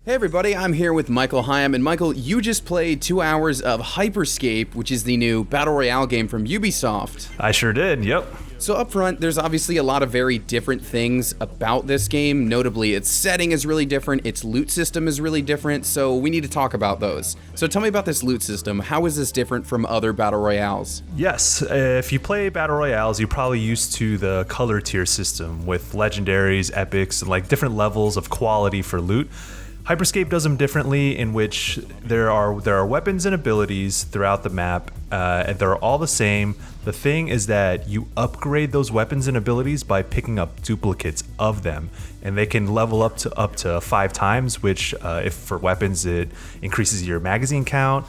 Hey everybody, I'm here with Michael Higham, and Michael, you just played 2 hours of Scape, which is the new Battle Royale game from Ubisoft. I sure did, yep. So up front, there's obviously a lot of very different things about this game. Notably, its setting is really different, its loot system is really different, so we need to talk about those. So tell me about this loot system. How is this different from other Battle Royales? Yes, if you play Battle Royales, you're probably used to the color tier system with legendaries, epics, and like different levels of quality for loot. Scape does them differently, in which there are weapons and abilities throughout the map, and they're all the same. The thing is that you upgrade those weapons and abilities by picking up duplicates of them, and they can level up to 5 times, which if for weapons it increases your magazine count,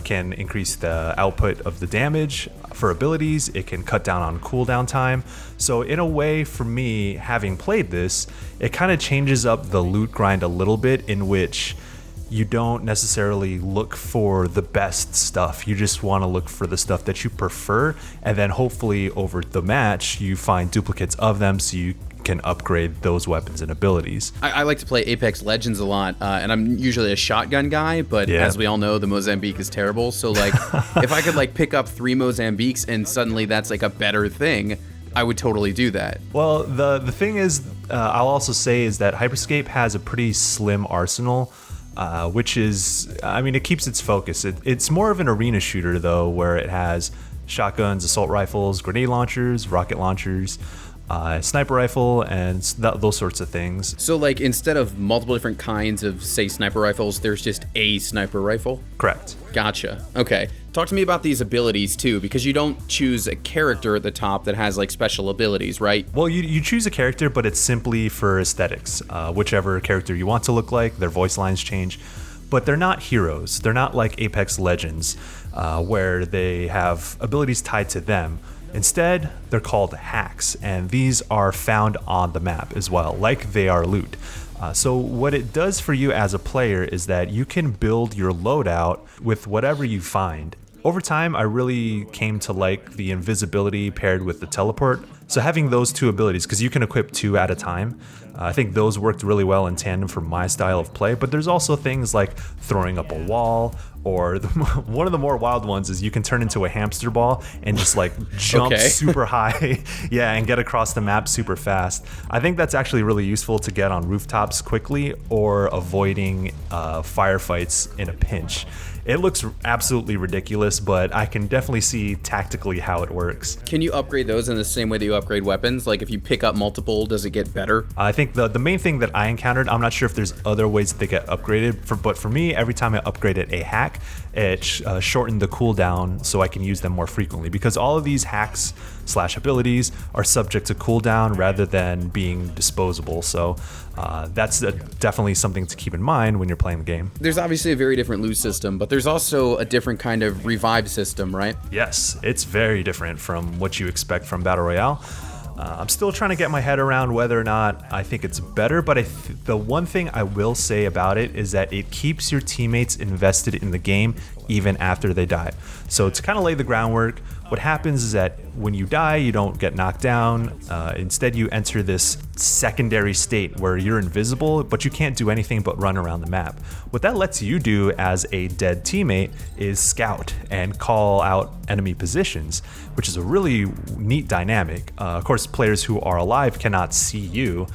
can increase the output of the damage. For abilities, it can cut down on cooldown time. So in a way, for me, having played this, it kind of changes up the loot grind a little bit, in which you don't necessarily look for the best stuff. You just want to look for the stuff that you prefer, and then hopefully over the match you find duplicates of them so you can upgrade those weapons and abilities. I like to play Apex Legends a lot, and I'm usually a shotgun guy, but as we all know, the Mozambique is terrible. So like, if I could like pick up 3 Mozambiques and suddenly that's like a better thing, I would totally do that. Well, the thing is, I'll also say is that Scape has a pretty slim arsenal, which is, I mean, it keeps its focus. It's more of an arena shooter though, where it has shotguns, assault rifles, grenade launchers, rocket launchers, sniper rifle, and those sorts of things. So like, instead of multiple different kinds of, say, sniper rifles, there's just a sniper rifle? Correct. Gotcha. Okay. Talk to me about these abilities too, because you don't choose a character at the top that has like special abilities, right? Well, you choose a character, but it's simply for aesthetics. Whichever character you want to look like, their voice lines change. But they're not heroes. They're not like Apex Legends, where they have abilities tied to them. Instead, they're called hacks, and these are found on the map as well, like they are loot. So what it does for you as a player is that you can build your loadout with whatever you find. Over time, I really came to like the invisibility paired with the teleport. So having those 2 abilities, because you can equip 2 at a time, I think those worked really well in tandem for my style of play. But there's also things like throwing up a wall, or one of the more wild ones is you can turn into a hamster ball and just like jump super high, and get across the map super fast. I think that's actually really useful to get on rooftops quickly, or avoiding firefights in a pinch. It looks absolutely ridiculous, but I can definitely see tactically how it works. Can you upgrade those in the same way that you upgrade weapons? Like if you pick up multiple, does it get better? I think the main thing that I encountered, I'm not sure if there's other ways that they get upgraded, but for me, every time I upgraded a hack, it shortened the cooldown so I can use them more frequently, because all of these hacks / abilities are subject to cooldown rather than being disposable. So that's definitely something to keep in mind when you're playing the game. There's obviously a very different loot system, but there's also a different kind of revive system, right? Yes, it's very different from what you expect from Battle Royale. I'm still trying to get my head around whether or not I think it's better, but the one thing I will say about it is that it keeps your teammates invested in the game even after they die. So to kind of lay the groundwork, what happens is that when you die, you don't get knocked down. Instead, you enter this secondary state where you're invisible, but you can't do anything but run around the map. What that lets you do as a dead teammate is scout and call out enemy positions, which is a really neat dynamic. Of course, players who are alive cannot see you,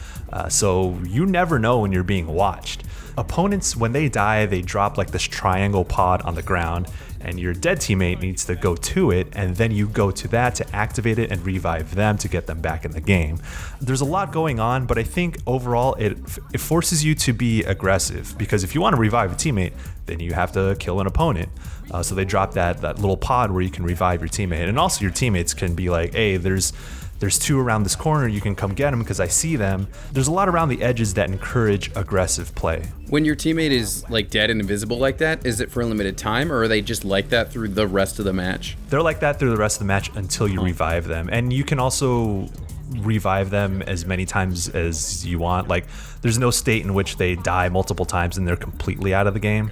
so you never know when you're being watched. Opponents, when they die, they drop like this triangle pod on the ground, and your dead teammate needs to go to it, and then you go to that to activate it and revive them to get them back in the game. There's a lot going on, but I think overall it forces you to be aggressive, because if you want to revive a teammate, then you have to kill an opponent. So they drop that little pod where you can revive your teammate, and also your teammates can be like, hey, there's 2 around this corner, you can come get them because I see them. There's a lot around the edges that encourage aggressive play. When your teammate is like dead and invisible like that, is it for a limited time, or are they just like that through the rest of the match? They're like that through the rest of the match until you revive them. And you can also revive them as many times as you want. Like, there's no state in which they die multiple times and they're completely out of the game.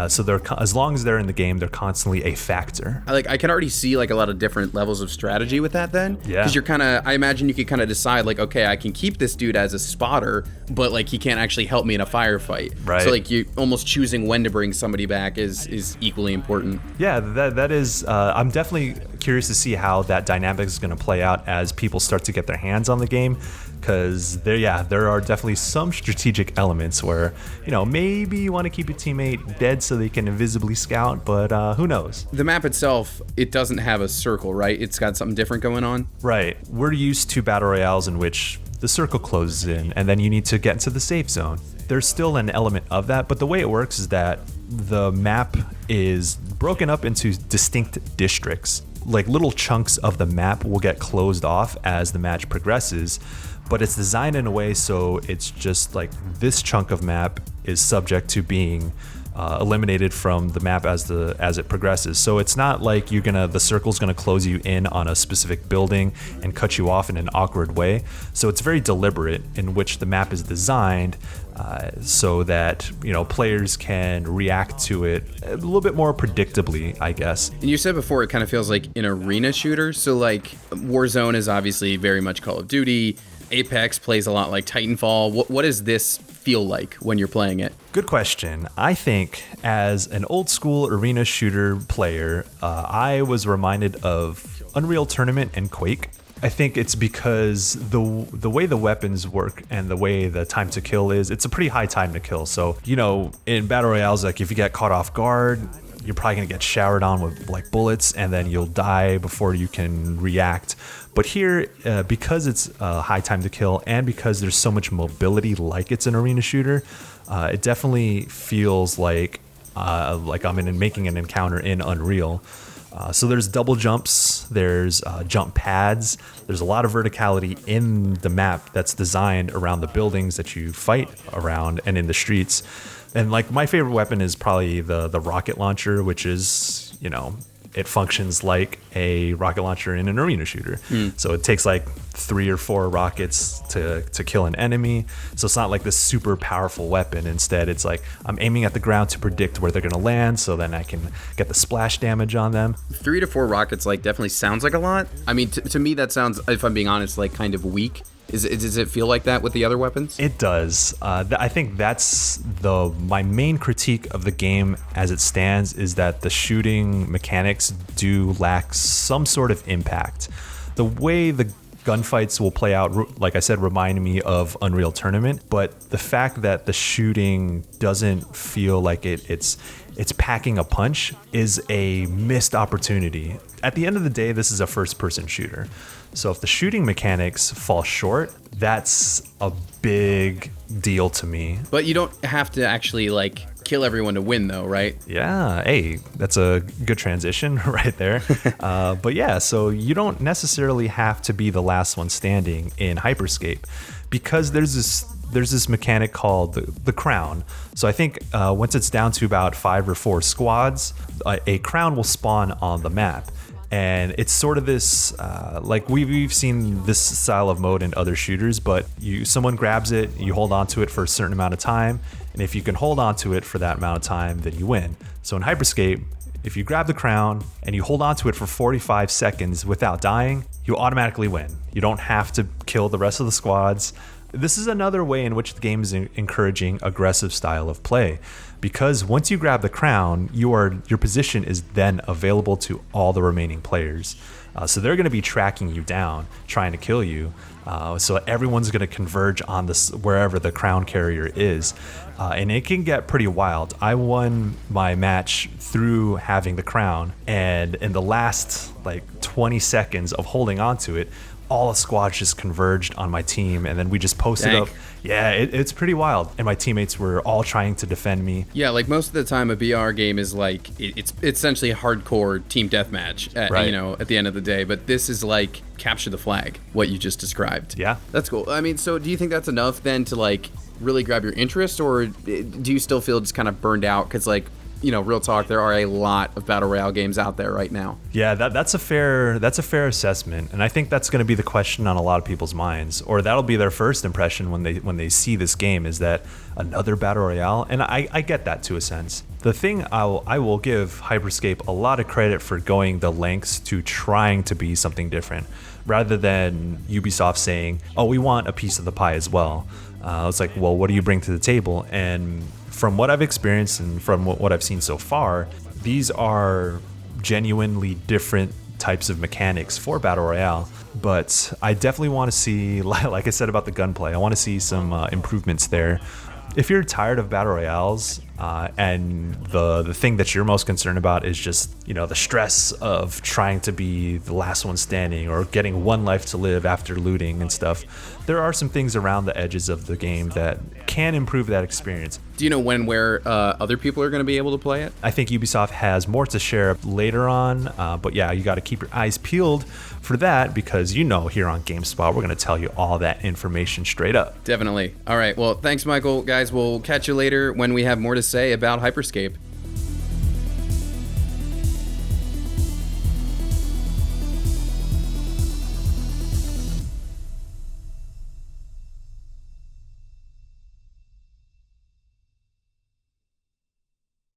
So they're as long as they're in the game, they're constantly a factor. I can already see like a lot of different levels of strategy with that then. Yeah. Because you're kind of, I imagine you could kind of decide like, okay, I can keep this dude as a spotter, but like he can't actually help me in a firefight. Right. So like you almost choosing when to bring somebody back is equally important. Yeah, that is. I'm definitely curious to see how that dynamic is going to play out as people start to get their hands on the game, because there are definitely some strategic elements where, you know, maybe you want to keep your teammate dead so they can invisibly scout, but who knows? The map itself, it doesn't have a circle, right? It's got something different going on. Right. We're used to battle royales in which the circle closes in and then you need to get into the safe zone. There's still an element of that, but the way it works is that the map is broken up into distinct districts. Like, little chunks of the map will get closed off as the match progresses, but it's designed in a way so it's just like this chunk of map is subject to being eliminated from the map as it progresses. So it's not like the circle's gonna close you in on a specific building and cut you off in an awkward way. So it's very deliberate in which the map is designed so that, you know, players can react to it a little bit more predictably, I guess. And you said before it kind of feels like an arena shooter. So like Warzone is obviously very much Call of Duty. Apex plays a lot like Titanfall. What does this feel like when you're playing it? Good question. I think as an old school arena shooter player, I was reminded of Unreal Tournament and Quake. I think it's because the way the weapons work and the way the time to kill is, it's a pretty high time to kill. So, you know, in battle royales, like if you get caught off guard, you're probably gonna get showered on with like bullets and then you'll die before you can react. But here, because it's a high time to kill and because there's so much mobility like it's an arena shooter, it definitely feels like I'm making an encounter in Unreal. So there's double jumps, there's jump pads, there's a lot of verticality in the map that's designed around the buildings that you fight around and in the streets. And like my favorite weapon is probably the rocket launcher, which is, you know, it functions like a rocket launcher in an arena shooter. So it takes like 3 or 4 rockets to kill an enemy. So it's not like this super powerful weapon. Instead, it's like I'm aiming at the ground to predict where they're going to land so then I can get the splash damage on them. 3 to 4 rockets like definitely sounds like a lot. I mean, to me that sounds, if I'm being honest, like kind of weak. Does it feel like that with the other weapons? It does. I think that's my main critique of the game as it stands, is that the shooting mechanics do lack some sort of impact. The way the gunfights will play out, like I said, remind me of Unreal Tournament, but the fact that the shooting doesn't feel like it's packing a punch is a missed opportunity. At the end of the day, this is a first-person shooter. So if the shooting mechanics fall short, that's a big deal to me. But you don't have to actually like kill everyone to win though, right? Yeah, hey, that's a good transition right there. But yeah, so you don't necessarily have to be the last one standing in Hyperscape, because there's this mechanic called the crown. So I think once it's down to about 5 or 4 squads, a crown will spawn on the map. And it's sort of this, like we've seen this style of mode in other shooters, but someone grabs it, you hold on to it for a certain amount of time, and if you can hold on to it for that amount of time, then you win. So in Hyperscape, if you grab the crown and you hold on to it for 45 seconds without dying, you automatically win. You don't have to kill the rest of the squads. This is another way in which the game is encouraging aggressive style of play, because once you grab the crown, your position is then available to all the remaining players. So they're going to be tracking you down, trying to kill you. So everyone's going to converge on this wherever the crown carrier is. And it can get pretty wild. I won my match through having the crown, and in the last like 20 seconds of holding on to it, all the squads just converged on my team, and then we just posted up. Yeah, it's pretty wild. And my teammates were all trying to defend me. Yeah, like most of the time a BR game is like, it's essentially a hardcore team deathmatch, Right. You know, at the end of the day. But this is like capture the flag, what you just described. Yeah. That's cool. I mean, so do you think that's enough then to like really grab your interest, or do you still feel just kind of burned out? Because like real talk, there are a lot of Battle Royale games out there right now. Yeah, that's a fair assessment, and I think that's going to be the question on a lot of people's minds, or that'll be their first impression when they see this game, is that another Battle Royale, and I get that to a sense. The thing I will give Hyperscape a lot of credit for going the lengths to trying to be something different, rather than Ubisoft saying, "Oh, we want a piece of the pie as well." It's like, well, what do you bring to the table? And from what I've experienced and from what I've seen so far, these are genuinely different types of mechanics for Battle Royale. But I definitely want to see, like I said about the gunplay, I want to see some improvements there. If you're tired of Battle Royales and the thing that you're most concerned about is just, the stress of trying to be the last one standing or getting one life to live after looting and stuff, there are some things around the edges of the game that can improve that experience. Do you know where other people are going to be able to play it? I think Ubisoft has more to share later on, but yeah, you got to keep your eyes peeled for that, because here on GameSpot, we're going to tell you all that information straight up. Definitely. All right, well, thanks, Michael. Guys, we'll catch you later when we have more to say about Hyperscape.